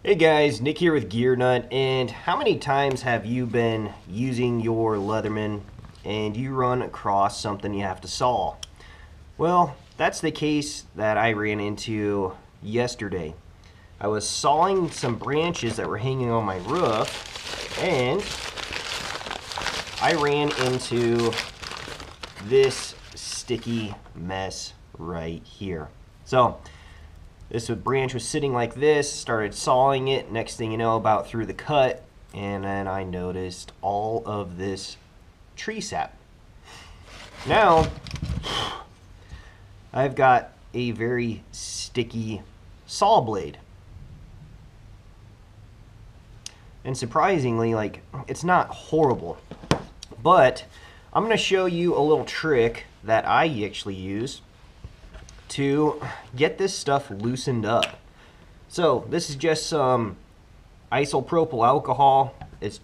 Hey guys, Nick here with Gear Nut, and how many times have you been using your Leatherman and you run across something you have to saw? Well, that's the case that I ran into yesterday. I was sawing some branches that were hanging on my roof, and I ran into this sticky mess right here. So, this branch was sitting like this, started sawing it, next thing you know, about through the cut, and then I noticed all of this tree sap. Now, I've got a very sticky saw blade. And surprisingly, it's not horrible. But I'm going to show you a little trick that I actually use to get this stuff loosened up. So this is just some isopropyl alcohol. It's,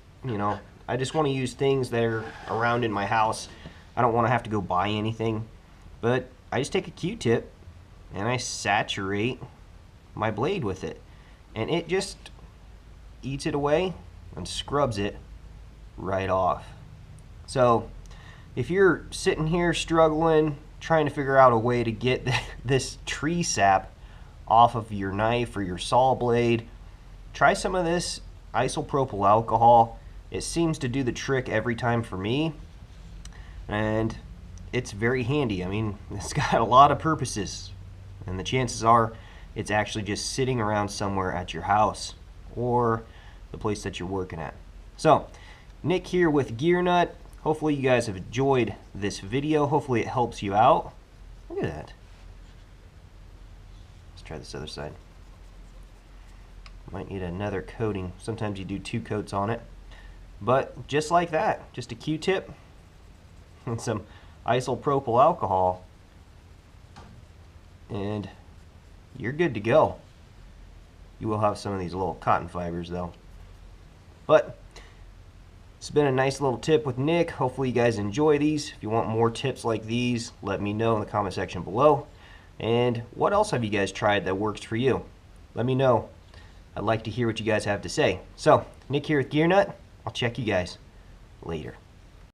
I just want to use things that are around in my house. I don't want to have to go buy anything, but I just take a Q-tip and I saturate my blade with it, and it just eats it away and scrubs it right off. So if you're sitting here struggling, trying to figure out a way to get this tree sap off of your knife or your saw blade, try some of this isopropyl alcohol. It seems to do the trick every time for me, and it's very handy. I mean, it's got a lot of purposes, and the chances are it's actually just sitting around somewhere at your house or the place that you're working at. So, Nick here with Gear Nut. Hopefully you guys have enjoyed this video. Hopefully it helps you out. Look at that. Let's try this other side. Might need another coating. Sometimes you do 2 coats on it. But just like that, just a Q-tip and some isopropyl alcohol, and you're good to go. You will have some of these little cotton fibers though. But it's been a nice little tip with Nick. Hopefully you guys enjoy these. If you want more tips like these, let me know in the comment section below. And what else have you guys tried that works for you? Let me know. I'd like to hear what you guys have to say. So, Nick here with Gear Nut. I'll check you guys later.